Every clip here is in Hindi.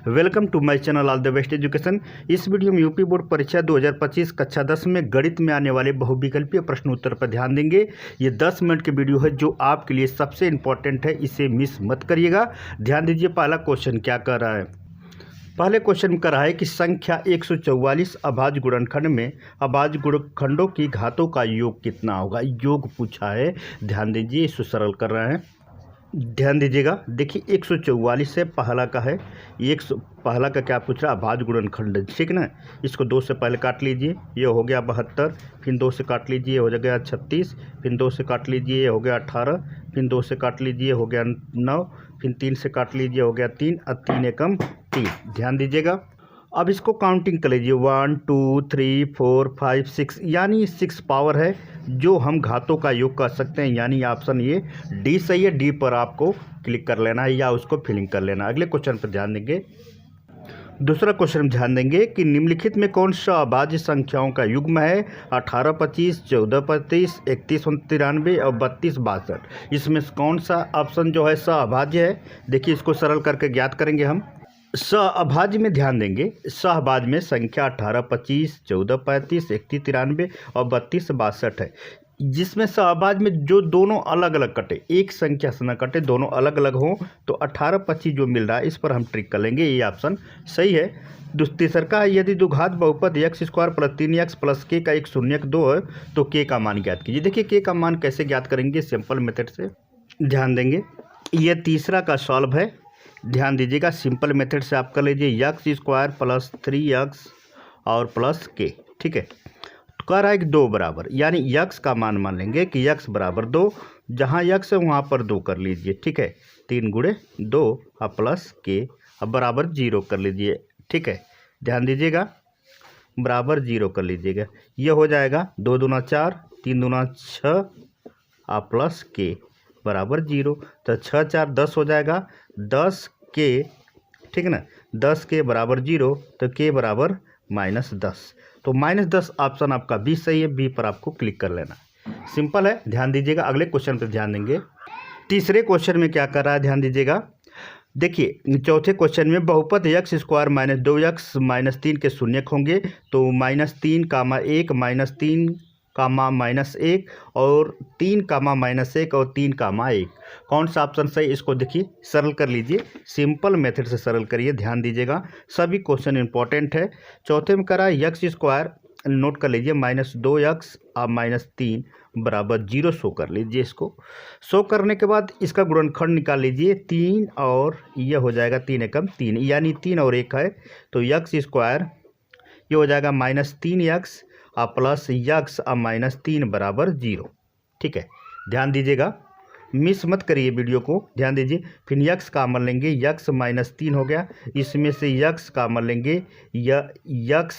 Welcome to my channel all the best education. इस वीडियो में यूपी बोर्ड परीक्षा 2025 कक्षा 10 में गणित में आने वाले बहुविकल्पीय प्रश्न उत्तर पर ध्यान देंगे। ये 10 मिनट की वीडियो है जो आपके लिए सबसे इंपॉर्टेंट है, इसे मिस मत करिएगा। ध्यान दीजिए, पहला क्वेश्चन क्या कर रहा है। पहले क्वेश्चन में कर रहा है कि संख्या 144 अभाज्य गुणनखंड में अभाज्य गुणनखंडों की घातों का योग कितना होगा। योग पूछा है, ध्यान दीजिए, इसको सरल कर रहे हैं। ध्यान दीजिएगा, देखिए 144 से पहला का है, पहला का क्या पूछ रहा है, अभाज्य गुणनखंड, ठीक ना। इसको 2 से पहले काट लीजिए, ये हो गया 72, फिर 2 से काट लीजिए, हो गया 36, फिर 2 से काट लीजिए, ये हो गया 18, फिर 2 से काट लीजिए, हो गया 9, फिर 3 से काट लीजिए, हो गया 3 और 3 एकम 3। ध्यान दीजिएगा, अब इसको काउंटिंग कर लीजिए, 1 2 3 4 5 6, यानी 6 पावर है जो हम घातों का योग कर सकते हैं, यानी ऑप्शन ये डी सही है। डी पर आपको क्लिक कर लेना है या उसको फिलिंग कर लेना। अगले क्वेश्चन पर ध्यान देंगे। दूसरा क्वेश्चन में ध्यान देंगे कि निम्नलिखित में कौन सा अभाज्य संख्याओं का युग्म है। 18 25, 14 35, 31 93 और 32 62। इसमें कौन सा ऑप्शन जो है सहअभाज्य है। देखिए, इसको सरल करके ज्ञात करेंगे हम। सहअभाज्य में ध्यान देंगे, सहअभाज्य में संख्या 18 25, 14 35, 31 93 और 32 62 है। जिसमें सहअभाज्य में जो दोनों अलग अलग कटे, एक संख्या से न कटे, दोनों अलग अलग हों, तो 18 25 जो मिल रहा है इस पर हम ट्रिक कर लेंगे, ये ऑप्शन सही है। तीसरा का है, यदि द्विघात बहुपद x² + 3x + k का एक शून्यक 2 है तो k का मान ज्ञात कीजिए। देखिए, k का मान कैसे ज्ञात करेंगे, सिंपल मेथड से। ध्यान देंगे, ये तीसरा का सॉल्व है। ध्यान दीजिएगा, सिंपल मेथड से आप कर लीजिए, x² + 3x और प्लस k, ठीक है। तो कह रहा है कि 2 बराबर, यानी x का मान लेंगे कि x बराबर 2, जहाँ x है वहाँ पर 2 कर लीजिए, ठीक है। 3 × 2 और प्लस k अब बराबर 0 कर लीजिए, ठीक है। ध्यान दीजिएगा, बराबर 0 कर लीजिएगा, ये हो जाएगा 2 दूना 4, 3 दूना 6 और प्लस k बराबर 0। तो 6 4 10 हो जाएगा, 10 k, ठीक है ना। 10 k बराबर 0, तो k बराबर -10। तो -10 ऑप्शन आपका बी सही है। बी पर आपको क्लिक कर लेना, सिंपल है। ध्यान दीजिएगा, अगले क्वेश्चन पर ध्यान देंगे। तीसरे क्वेश्चन में क्या कर रहा है, ध्यान दीजिएगा। देखिए, चौथे क्वेश्चन में बहुपद x² - 2x - 3 के शून्यक होंगे, तो -3, -1 -3, -1 और 3, -1 और 3, 1। कौन सा ऑप्शन सही, इसको देखिए सरल कर लीजिए, सिंपल मेथड से सरल करिए। ध्यान दीजिएगा, सभी क्वेश्चन इंपॉर्टेंट है। चौथे में करा x² नोट कर लीजिए, -2x और -3 बराबर 0 शो कर लीजिए। इसको शो करने के बाद इसका गुणनखंड निकाल लीजिए, 3 और यह हो जाएगा 3 एकम 3, यानी 3 और 1 है, तो x² ये हो जाएगा -3x और प्लस x और -3 बराबर 0, ठीक है। ध्यान दीजिएगा, मिस मत करिए वीडियो को, ध्यान दीजिए। फिर x का अमल लेंगे, x -3 हो गया, इसमें से x का अमल लेंगे, या x,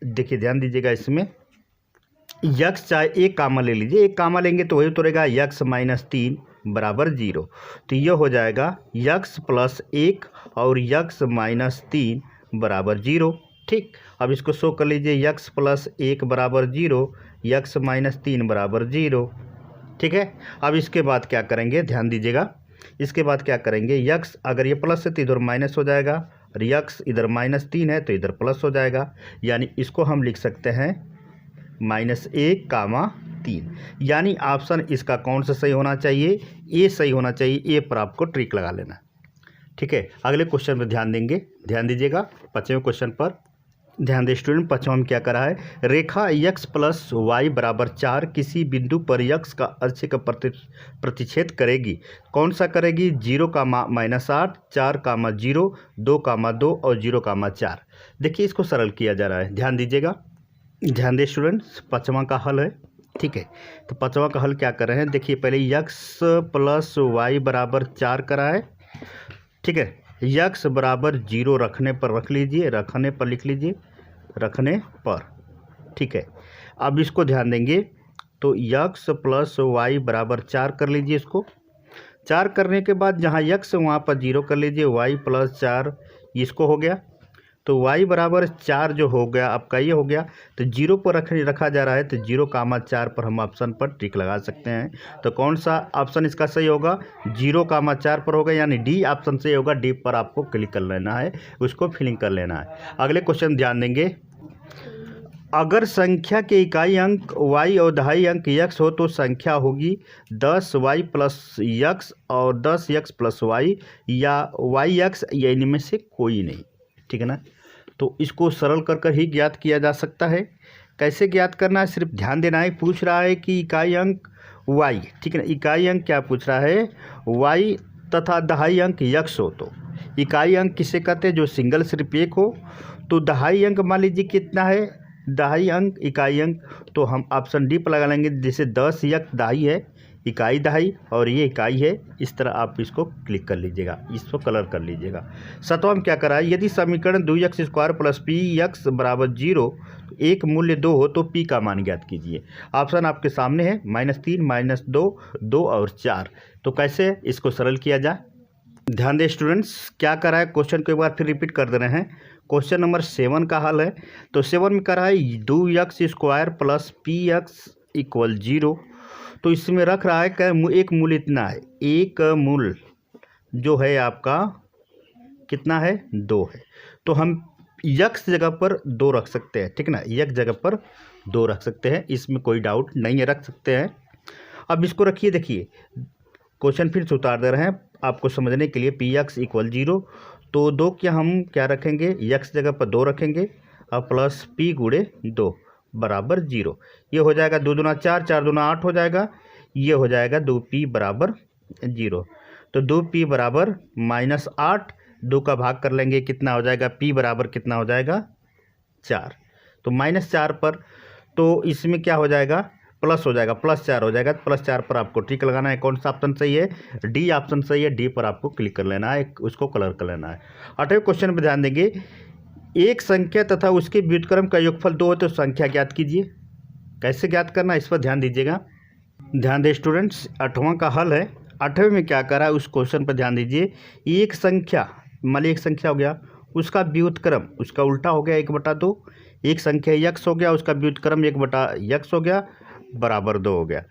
देखिए ध्यान दीजिएगा, इसमें x चाहे एक कामा ले लीजिए, एक कामा लेंगे तो वही उतरेगा x -3 बराबर 0। तो यह हो जाएगा x + 1 और x -3 बराबर 0, ठीक। अब इसको शो कर लीजिए, x + 1 बराबर 0, x -3 बराबर 0, ठीक है। अब इसके बाद क्या करेंगे, ध्यान दीजिएगा, इसके बाद क्या करेंगे, x अगर ये प्लस है तो इधर माइनस हो जाएगा, और x इधर -3 है तो इधर प्लस हो जाएगा, यानी इसको हम लिख सकते हैं -1, 3। यानी ऑप्शन इसका कौन सा सही होना चाहिए, ए सही होना चाहिए। ए पर आपको ट्रिक लगा लेना, ठीक है। अगले क्वेश्चन पर ध्यान देंगे। ध्यान दीजिएगा, 5वें क्वेश्चन पर ध्यान दें स्टूडेंट। 5वां में क्या करा है, रेखा x + y बराबर 4 किसी बिंदु पर x का अक्ष का प्रतिच्छेद करेगी। कौन सा करेगी, 0, -8, 4, 0, 2, 2 और 0, 4। देखिए, इसको सरल किया जा रहा है। ध्यान दीजिएगा, ध्यान दें स्टूडेंट्स, 5वां का हल है, ठीक है। तो 5वां का हल क्या कर रहे हैं, देखिए पहले x + y बराबर 4 करा है, ठीक है। x बराबर 0 रखने पर रख लीजिए, रखने पर लिख लीजिए, रखने पर, ठीक है। अब इसको ध्यान देंगे, तो x + y बराबर 4 कर लीजिए। इसको 4 करने के बाद जहाँ x है वहाँ पर 0 कर लीजिए, y + 4 इसको हो गया, तो y बराबर 4 जो हो गया आपका ये हो गया, तो 0 पर रखा जा रहा है, तो 0,4 पर हम ऑप्शन पर टिक लगा सकते हैं। तो कौन सा ऑप्शन इसका सही होगा? 0,4 पर होगा, यानी डी ऑप्शन सही होगा। डी पर आपको क्लिक कर लेना है, उसको फिलिंग कर लेना है। अगले क्वेश्चन ध्यान देंगे। अगर संख्या के इकाई अंक y और दहाई अंक x हो तो संख्या होगी 10y प्लस x और 10x प्लस y या yx, या इनमें से कोई नहीं। ठीक है ना? तो इसको सरल कर ही ज्ञात किया जा सकता है। कैसे ज्ञात करना है, सिर्फ ध्यान देना है। पूछ रहा है कि इकाई अंक y, ठीक है ना, इकाई अंक क्या पूछ रहा है? y तथा दहाई अंक x हो। तो इकाई अंक किसे कहते हैं? जो सिंगल सिर्फ एक हो। तो दहाई अंक मान लीजिए कितना है? दहाई अंक इकाई अंक, तो हम ऑप्शन डी पर लगा लेंगे। जैसे 10 x दहाई है, इकाई दहाई, और ये इकाई है। इस तरह आप इसको क्लिक कर लीजिएगा, इसको कलर कर लीजिएगा। सातवां में क्या करा है? यदि समीकरण 2x² प्लस पी एक्स बराबर 0, तो एक मूल्य 2 हो तो p का मान ज्ञात कीजिए। ऑप्शन आपके सामने है, -3, -2, 2 और 4। तो कैसे इसको सरल किया जाए? ध्यान दें स्टूडेंट्स, क्या करा है? क्वेश्चन को एक बार फिर रिपीट कर दे रहे हैं। क्वेश्चन नंबर 7 का हल है। तो 7 में करा है 2x² plus P x equal 0। तो इसमें रख रहा है कि एक मूल इतना है, एक मूल जो है आपका कितना है? 2 है। तो हम x जगह पर 2 रख सकते हैं, ठीक है ना, x जगह पर 2 रख सकते हैं, इसमें कोई डाउट नहीं है, रख सकते हैं। अब इसको रखिए, देखिए क्वेश्चन फिर से उतार दे रहे हैं आपको समझने के लिए। पी एक्स इक्वल 0, तो 2 क्या हम क्या रखेंगे? x जगह पर 2 रखेंगे, और प्लस p गुणे 2 बराबर 0। ये हो जाएगा 2 दूना 4, 4 दूना 8 हो जाएगा। ये हो जाएगा 2p बराबर 0। तो 2p बराबर -8, 2 का भाग कर लेंगे, कितना हो जाएगा? p बराबर कितना हो जाएगा? 4। तो -4 पर, तो इसमें क्या हो जाएगा? प्लस हो जाएगा, +4 हो जाएगा। +4 पर आपको टिक लगाना है। कौन सा ऑप्शन सही है? डी ऑप्शन सही है। डी पर आपको क्लिक कर लेना है, उसको कलर कर लेना है। 8वें क्वेश्चन पर ध्यान देंगे। एक संख्या तथा उसके व्युत्क्रम का योगफल 2 है तो संख्या ज्ञात कीजिए। कैसे ज्ञात करना है, इस पर ध्यान दीजिएगा। ध्यान दें स्टूडेंट्स, 8वां का हल है। 8वें में क्या करा है उस क्वेश्चन पर ध्यान दीजिए। एक संख्या, मान लीजिए एक संख्या हो गया, उसका व्युत्क्रम उसका उल्टा हो गया 1/2। एक संख्या x हो गया, उसका व्युत्क्रम 1/x हो गया, बराबर 2 हो गया।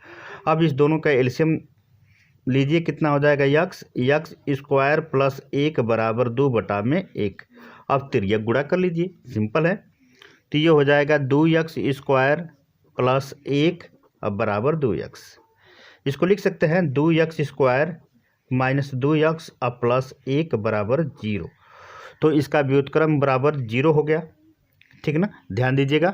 अब इस दोनों का एलसीएम लीजिए, कितना हो जाएगा? x² प्लस 1 बराबर 2/1। अब तिर्यक गुणा कर लीजिए, सिंपल है। तो ये हो जाएगा 2x² प्लस 1 अब बराबर 2x। इसको लिख सकते हैं 2x² माइनस 2x अब प्लस 1 बराबर 0। तो इसका व्युत्क्रम बराबर 0 हो गया, ठीक है ना? ध्यान दीजिएगा,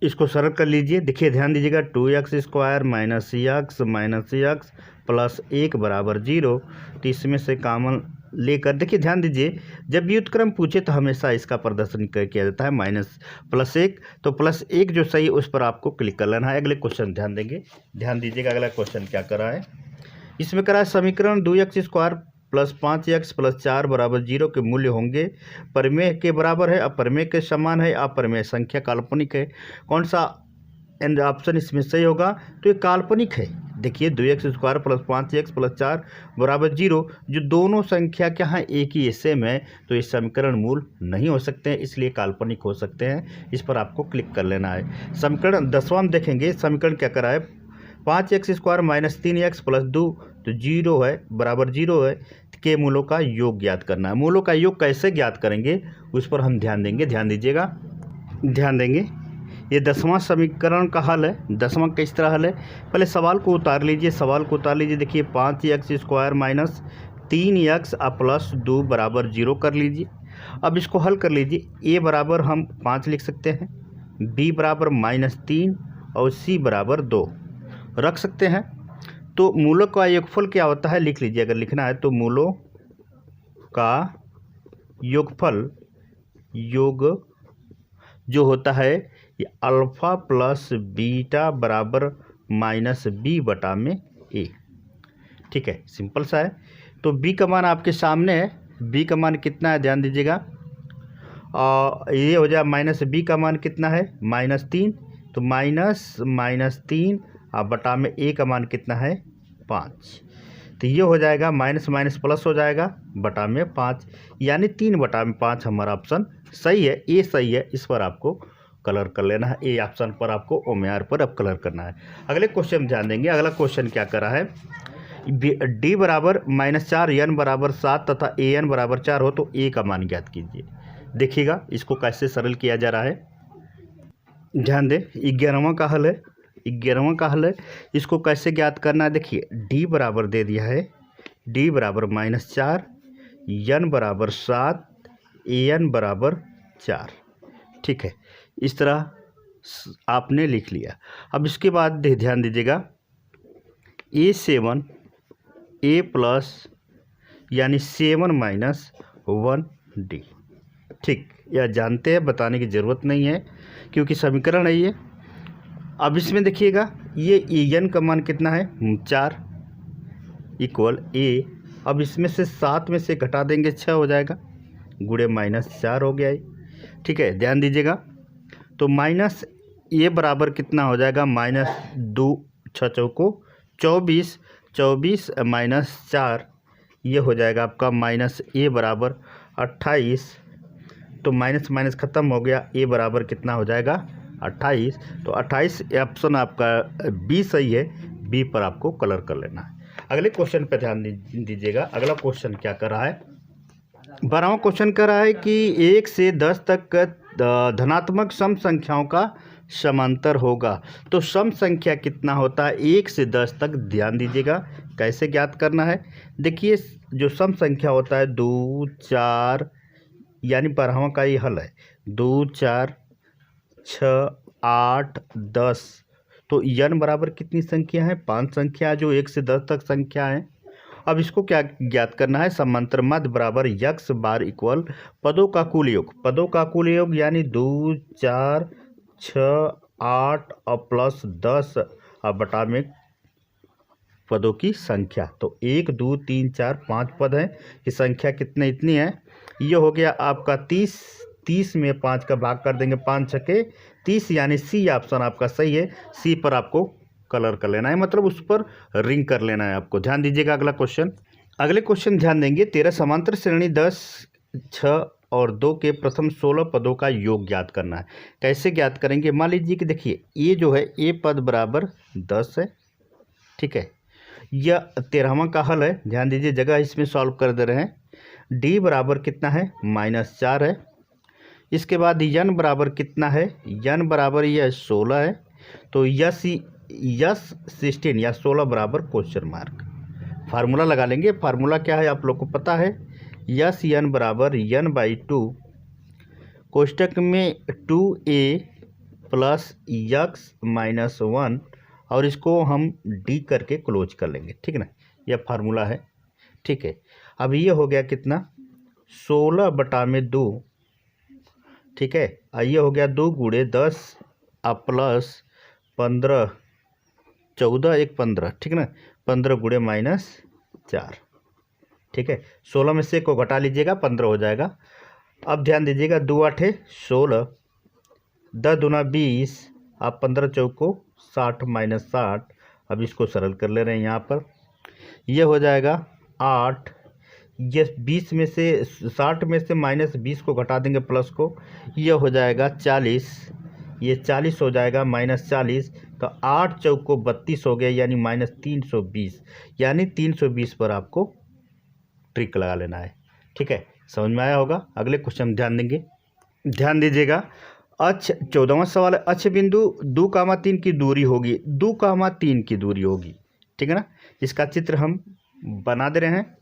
इसको सरल कर लीजिए। देखिए ध्यान दीजिएगा, 2x² माइनस x प्लस 1 बराबर 0। तो इसमें से कॉमन लेकर, देखिए ध्यान दीजिए, जब व्युत्क्रम पूछे तो हमेशा इसका प्रदर्शन किया जाता है -+1। तो +1 जो सही उस पर आपको क्लिक कर लेना है। अगले क्वेश्चन ध्यान देंगे, ध्यान दीजिएगा। अगला क्वेश्चन क्या करा है? इसमें करा है समीकरण 2x² प्लस 5x प्लस 4 बराबर 0 के मूल्य होंगे परिमेय के बराबर है, अपरिमेय के समान है, अपरिमेय संख्या काल्पनिक है। कौन सा ऑप्शन इसमें सही होगा? तो ये काल्पनिक है। देखिए 2x² प्लस 5x प्लस 4 बराबर 0, जो दोनों संख्या क्या है? एक ही सेम है, तो ये समीकरण मूल नहीं हो सकते हैं, इसलिए काल्पनिक हो सकते हैं। इस पर आपको क्लिक कर लेना है। समीकरण 10वां में देखेंगे, समीकरण क्या करा है? 5x² माइनस 3x प्लस 2 तो 0 है, बराबर 0 है, के मूलों का योग ज्ञात करना है। मूलों का योग कैसे ज्ञात करेंगे उस पर हम ध्यान देंगे। ध्यान दीजिएगा, ध्यान देंगे। ये 10वां समीकरण का हल है। 10वां किस तरह हल है? पहले सवाल को उतार लीजिए, सवाल को उतार लीजिए। देखिए 5x² माइनस 3x प्लस 2 बराबर 0 कर लीजिए। अब इसको हल कर लीजिए। a बराबर हम 5 लिख सकते हैं, b बराबर -3 और c बराबर 2 रख सकते हैं। तो मूलों का योगफल क्या होता है लिख लीजिए, अगर लिखना है तो मूलों का योगफल, योग जो होता है ये अल्फ़ा प्लस बीटा बराबर -b/a। ठीक है, सिंपल सा है। तो b का मान आपके सामने है, b का मान कितना है ध्यान दीजिएगा। ये हो जाए -b का मान कितना है? -3। तो -3 अब बटा में a का मान कितना है? 5। तो ये हो जाएगा माइनस माइनस प्लस हो जाएगा बटा में 5, यानी 3/5 हमारा ऑप्शन सही है, ए सही है। इस पर आपको कलर कर लेना है, ए ऑप्शन पर आपको ओमेआर पर अब कलर करना है। अगले क्वेश्चन में ध्यान देंगे। अगला क्वेश्चन क्या करा है, डी बराबर -4 एन बराबर 7 तथा ए एन बराबर 4 हो तो ए का मान ज्ञात कीजिए। देखिएगा इसको कैसे सरल किया जा रहा है, ध्यान दें। 11वां का हल है, 11वां का हल है। इसको कैसे ज्ञात करना है, देखिए डी बराबर दे दिया है, डी बराबर -4, एन बराबर 7, ए एन बराबर 4। ठीक है, इस तरह आपने लिख लिया। अब इसके बाद ध्यान दीजिएगा, A7 A प्लस यानी 7 माइनस 1D। ठीक, यह जानते हैं, बताने की ज़रूरत नहीं है क्योंकि समीकरण है ये। अब इसमें देखिएगा ये एन का मान कितना है 4 इक्वल ए। अब इसमें से 7 में से घटा देंगे 6 हो जाएगा, गुणे -4 हो गया है। ठीक है, ध्यान दीजिएगा। तो माइनस ए बराबर कितना हो जाएगा, -2 6 चौको 24, 24 -4 ये हो जाएगा आपका माइनस ए बराबर 28। तो माइनस माइनस ख़त्म हो गया, ए बराबर कितना हो जाएगा 28। तो 28 ऑप्शन आपका बी सही है, बी पर आपको कलर कर लेना है। अगले क्वेश्चन पर ध्यान दीजिएगा। अगला क्वेश्चन क्या कर रहा है, 12वां क्वेश्चन कर रहा है कि 1 से 10 तक धनात्मक सम संख्याओं का समांतर होगा। तो सम संख्या कितना होता है 1 से 10 तक, ध्यान दीजिएगा कैसे ज्ञात करना है। देखिए जो सम संख्या होता है 2 4, यानी 12वां का ये हल है, 2 4 6 8 10। तो n बराबर कितनी संख्या है, 5 संख्या जो 1 से 10 तक संख्या है। अब इसको क्या ज्ञात करना है, समांतर मध्य बराबर यक्स बार इक्वल पदों का कुल योग, पदों का कुल योग यानी 2 4 6 8 और प्लस 10 और बटा में पदों की संख्या। तो 1 2 3 4 5 पद हैं, कि संख्या कितने इतनी है। ये हो गया आपका 30, 30 में 5 का भाग कर देंगे, 5 छके 30, यानी सी ऑप्शन आपका सही है। सी पर आपको कलर कर लेना है, मतलब उस पर रिंग कर लेना है आपको। ध्यान दीजिएगा अगला क्वेश्चन। अगले क्वेश्चन ध्यान देंगे, 13 समांतर श्रेणी 10 6 और 2 के प्रथम 16 पदों का योग ज्ञात करना है। कैसे ज्ञात करेंगे, मान लीजिए कि देखिए ये जो है ए पद बराबर 10 है। ठीक है, यह 13वां का हल है, ध्यान दीजिए जगह इसमें सॉल्व कर दे रहे हैं। डी बराबर कितना है -4 है। इसके बाद यन बराबर कितना है, यन बराबर यह 16 है। तो यस 16 या 16 बराबर क्वेश्चन मार्क। फार्मूला लगा लेंगे, फार्मूला क्या है आप लोग को पता है, यस यन बराबर यन बाई 2 कोष्टक में 2a प्लस यक्स माइनस 1 और इसको हम डी करके क्लोज कर लेंगे। ठीक है ना, यह फार्मूला है। ठीक है, अब ये हो गया कितना 16 बटा में 2। ठीक है, ये हो गया 2 गुणे 10 और प्लस 15 14 1 15। ठीक है ना, 15 गुणे -4। ठीक है, 16 में से को घटा लीजिएगा 15 हो जाएगा। अब ध्यान दीजिएगा 2 8 16, 10 दूना 20 आप 15 चौको 60 -60। अब इसको सरल कर ले रहे हैं यहाँ पर, ये हो जाएगा 8। ये 20 में से 60 में से -20 को घटा देंगे प्लस को, ये हो जाएगा 40। ये 40 हो जाएगा -40, तो 8 चौको 32 हो गया, यानी -320, यानी 320 पर आपको ट्रिक लगा लेना है। ठीक है, समझ में आया होगा। अगले क्वेश्चन ध्यान देंगे, ध्यान दीजिएगा। अक्ष 14वां सवाल है, अक्ष बिंदु 2,3 की दूरी होगी, 2,3 की दूरी होगी। ठीक है ना, इसका चित्र हम बना दे रहे हैं।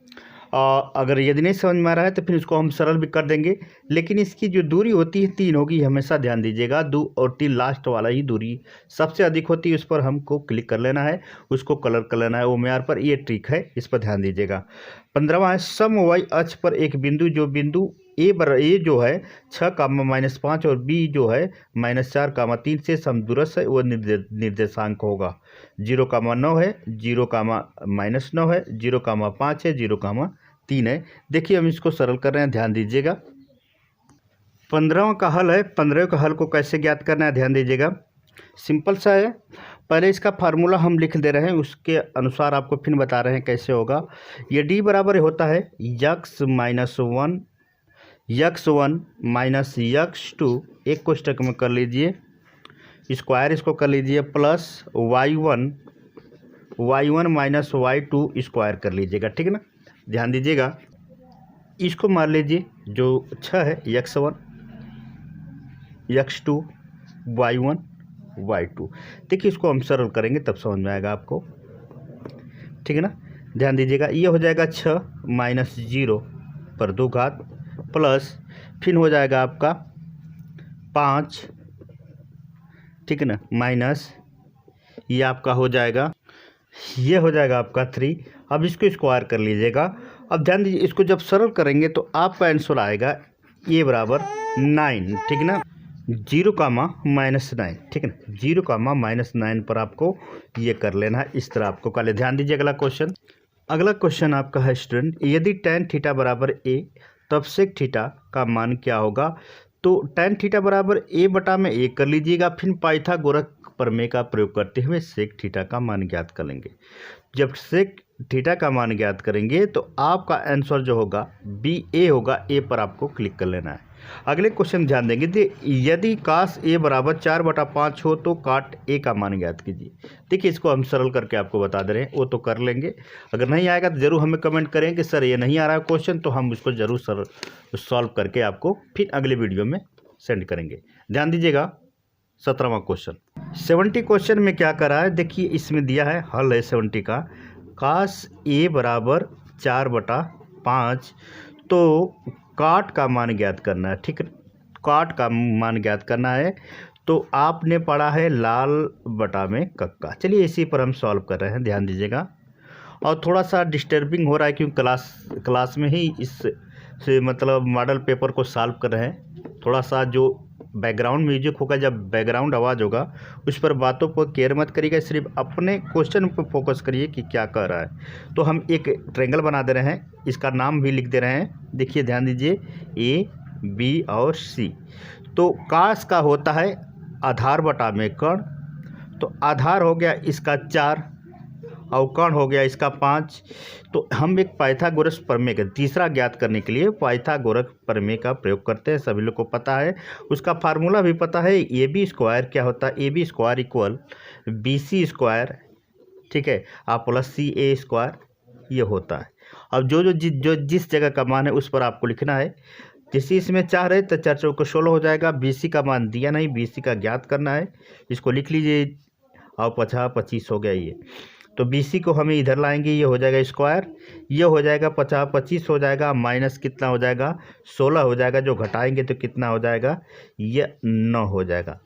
अगर यदि नहीं समझ में आ रहा है तो फिर इसको हम सरल भी कर देंगे, लेकिन इसकी जो दूरी होती है 3 होगी, हमेशा ध्यान दीजिएगा। 2 और 3 लास्ट वाला ही दूरी सबसे अधिक होती है, उस पर हमको क्लिक कर लेना है, उसको कलर कर लेना है ओमेआर पर। ये ट्रिक है, इस पर ध्यान दीजिएगा। 15वां है, समवायी अक्ष पर एक बिंदु, जो बिंदु ए जो है 6, -5 और बी जो है -4, 3 से समदूरस्थ है, वो निर्देशांक होगा। 0,9 है, 0,-9 है, 0,5 है, 0,3 है। देखिए हम इसको सरल कर रहे हैं, ध्यान दीजिएगा। 15वां का हल है, 15वें का हल को कैसे ज्ञात करना है, ध्यान दीजिएगा। सिंपल सा है। पहले इसका फार्मूला हम लिख दे रहे हैं, उसके अनुसार आपको फिर बता रहे हैं कैसे होगा। ये डी बराबर होता है x minus one minus two, एक कोष्टक में कर लीजिए, स्क्वायर इसको कर लीजिए, plus y1 minus y2 square कर लीजिएगा, ठीक है ना। ध्यान दीजिएगा, इसको मान लीजिए जो 6 है x1 x2 y1 y2। देखिए इसको हम सरल करेंगे तब समझ में आएगा आपको, ठीक है ना। ध्यान दीजिएगा, ये हो जाएगा 6 माइनस 0 पर 2 घात, प्लस फिर हो जाएगा आपका 5, ठीक है ना, माइनस ये आपका हो जाएगा, ये हो जाएगा आपका 3। अब इसको स्क्वायर कर लीजिएगा। अब ध्यान दीजिए, इसको जब सरल करेंगे तो आपका आंसर आएगा ये बराबर 9, ठीक है ना, 0,-9, ठीक है ना, 0,-9 पर आपको ये कर लेना है, इस तरह आपको कर ले। ध्यान दीजिए अगला क्वेश्चन आपका है स्टूडेंट, यदि tan थीटा बराबर a तब sec थीटा का मान क्या होगा। तो tan थीटा बराबर a बटा में a कर लीजिएगा, फिर पाइथागोरस प्रमेय का प्रयोग करते हुए sec थीटा का मान ज्ञात कर लेंगे। जब sec थीटा का मान ज्ञात करेंगे तो आपका आंसर जो होगा बी ए होगा, ए पर आपको क्लिक कर लेना है। अगले क्वेश्चन ध्यान देंगे, यदि काश ए बराबर 4/5 हो तो काट ए का मान ज्ञात कीजिए। देखिए इसको हम सरल करके आपको बता दे रहे हैं, वो तो कर लेंगे। अगर नहीं आएगा तो ज़रूर हमें कमेंट करें कि सर ये नहीं आ रहा है क्वेश्चन, तो हम उसको ज़रूर सॉल्व करके आपको फिर अगले वीडियो में सेंड करेंगे। ध्यान दीजिएगा 17वां क्वेश्चन, 70 क्वेश्चन में क्या करा है, देखिए इसमें दिया है, हल है 70 का, काश ए बराबर 4/5 तो काट का मान ज्ञात करना है, ठीक है, काट का मान ज्ञात करना है। तो आपने पढ़ा है लाल बटा में कक्का। चलिए इसी पर हम सॉल्व कर रहे हैं, ध्यान दीजिएगा। और थोड़ा सा डिस्टर्बिंग हो रहा है क्योंकि क्लास में ही इस से मतलब मॉडल पेपर को सॉल्व कर रहे हैं। थोड़ा सा जो बैकग्राउंड म्यूजिक होगा, जब बैकग्राउंड आवाज़ होगा, उस पर बातों पर केयर मत करिएगा, सिर्फ अपने क्वेश्चन पर फोकस करिए कि क्या कर रहा है। तो हम एक ट्रायंगल बना दे रहे हैं, इसका नाम भी लिख दे रहे हैं। देखिए ध्यान दीजिए, ए बी और सी। तो काश का होता है आधार बटा में कर्ण, तो आधार हो गया इसका 4 और कर्ण हो गया इसका 5। तो हम एक पाइथागोरस प्रमेय का तीसरा ज्ञात करने के लिए पाइथागोरस प्रमेय का प्रयोग करते हैं, सभी लोग को पता है। उसका फार्मूला भी पता है, ए बी स्क्वायर क्या होता है, A B square equal B C square, ठीक है, आप प्लस सी ए स्क्वायर, ये होता है। अब जो जिस जगह का मान है उस पर आपको लिखना है। जैसे इसमें 4 है तो 4 चौको 16 हो जाएगा। बी सी का मान दिया नहीं, बी सी का ज्ञात करना है, इसको लिख लीजिए। और 50 25 हो गया ये, तो बी सी को हमें इधर लाएंगे, ये हो जाएगा स्क्वायर, ये हो जाएगा 50 25 हो जाएगा, माइनस कितना हो जाएगा 16 हो जाएगा, जो घटाएंगे तो कितना हो जाएगा, ये 9 हो जाएगा,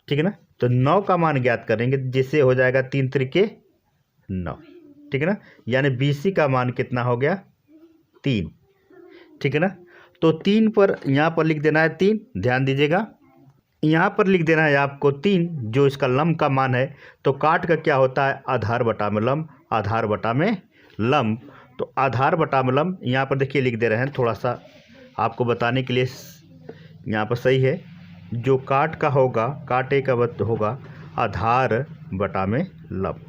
ठीक है ना। तो 9 का मान ज्ञात करेंगे, जिससे हो जाएगा 3 त्रिके 9, ठीक है ना। यानी बी सी का मान कितना हो गया 3, ठीक है ना। तो 3 पर यहाँ पर लिख देना है 3, ध्यान दीजिएगा, यहाँ पर लिख देना है आपको 3, जो इसका लंब का मान है। तो काट का क्या होता है आधार बटा में लंब, आधार बटा में लंब। तो आधार बटा में लंब यहाँ पर देखिए लिख दे रहे हैं, थोड़ा सा आपको बताने के लिए यहाँ पर सही है। जो काट का होगा, काटे का होगा आधार बटा में लंब।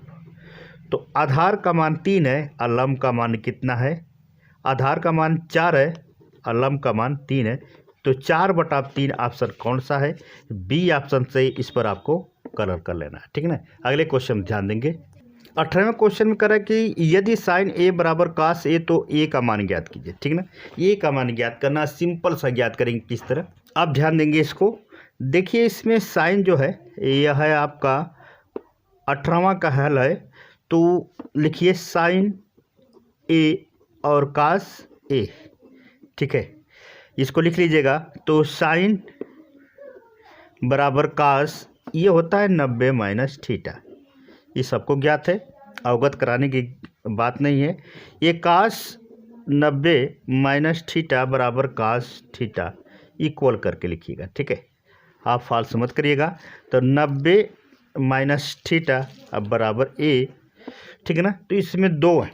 तो आधार का मान 3 है और लंब का मान कितना है, आधार का मान 4 है और लंब का मान 3 है। तो 4/3 ऑप्शन कौन सा है, बी ऑप्शन से। इस पर आपको कलर कर लेना है, ठीक है ना। अगले क्वेश्चन ध्यान देंगे, 18वें क्वेश्चन में करें कि यदि साइन ए बराबर कास ए तो ए का मान ज्ञात कीजिए, ठीक है ना। ए का मान ज्ञात करना, सिंपल सा ज्ञात करेंगे किस तरह, आप ध्यान देंगे इसको। देखिए इसमें साइन जो है यह है आपका 18वां का हल है। तो लिखिए साइन ए और कास ए, ठीक है, इसको लिख लीजिएगा। तो साइन बराबर कास, ये होता है 90 माइनस थीटा, ये सबको ज्ञात है, अवगत कराने की बात नहीं है। ये कास 90 माइनस थीटा बराबर कास थीटा इक्वल करके लिखिएगा, ठीक है, आप फाल्स मत करिएगा। तो 90 माइनस थीटा अब बराबर ए, ठीक है ना। तो इसमें 2 है,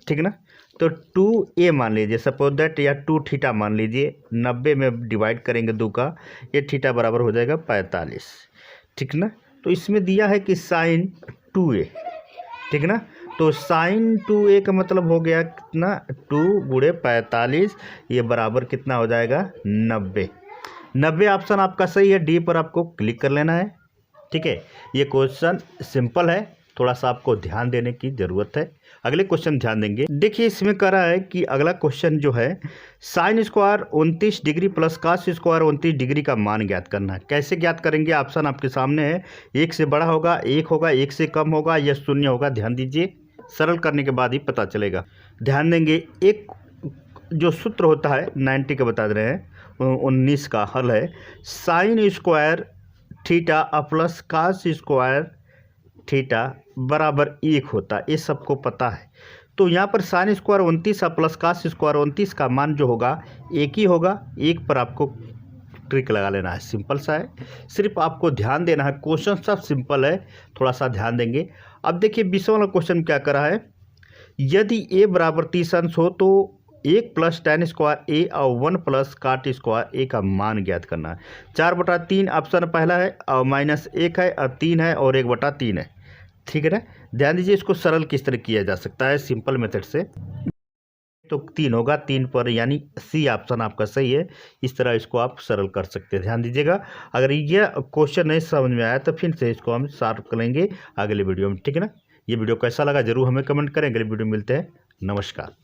ठीक है ना। तो 2a मान लीजिए, सपोज दैट, या 2 थीटा मान लीजिए। 90 में डिवाइड करेंगे 2 का, ये थीटा बराबर हो जाएगा 45, ठीक ना। तो इसमें दिया है कि साइन 2a, ठीक ना। तो साइन 2a का मतलब हो गया कितना, 2 गुणे 45, ये बराबर कितना हो जाएगा 90। 90 ऑप्शन आपका सही है, डी पर आपको क्लिक कर लेना है। ठीक है, ये क्वेश्चन सिंपल है, थोड़ा सा आपको ध्यान देने की ज़रूरत है। अगले क्वेश्चन ध्यान देंगे। देखिए इसमें कह रहा है कि अगला क्वेश्चन जो है sine square 29 degree plus cos square 29 degree का मान ज्ञात करना है। कैसे ज्ञात करेंगे, ऑप्शन आपके सामने है। 1 से बड़ा होगा, 1 होगा, 1 से कम होगा या 0 होगा। ध्यान दीजिए, सरल करने के बाद ही पता चलेगा। ध्यान देंगे, एक जो सूत्र होता है 90 का बता दे रहे हैं, 19 का हल है sine square theta plus cos square theta बराबर 1 होता है, ये सबको पता है। तो यहाँ पर sine square 29 plus cos square 29 का मान जो होगा 1 ही होगा। 1 पर आपको ट्रिक लगा लेना है, सिंपल सा है, सिर्फ आपको ध्यान देना है। क्वेश्चन सब सिंपल है, थोड़ा सा ध्यान देंगे। अब देखिए 20वां वाला क्वेश्चन क्या करा है, यदि a बराबर 30 अंश हो तो 1 प्लस tan स्क्वायर ए और 1 प्लस काट स्क्वायर ए का मान ज्ञात करना है। 4/3 ऑप्शन पहला है और -1 है और 3 है और 1/3 है। ठीक है ना। ध्यान दीजिए, इसको सरल किस तरह किया जा सकता है सिंपल मेथड से। तो 3 होगा, 3 पर यानी सी ऑप्शन आपका सही है। इस तरह इसको आप सरल कर सकते हैं। ध्यान दीजिएगा, अगर यह क्वेश्चन नहीं समझ में आया तो फिर से इसको हम सॉल्व करेंगे अगले वीडियो में। ठीक है ना। ये वीडियो कैसा लगा जरूर हमें कमेंट करें। अगले वीडियो में मिलते हैं। नमस्कार।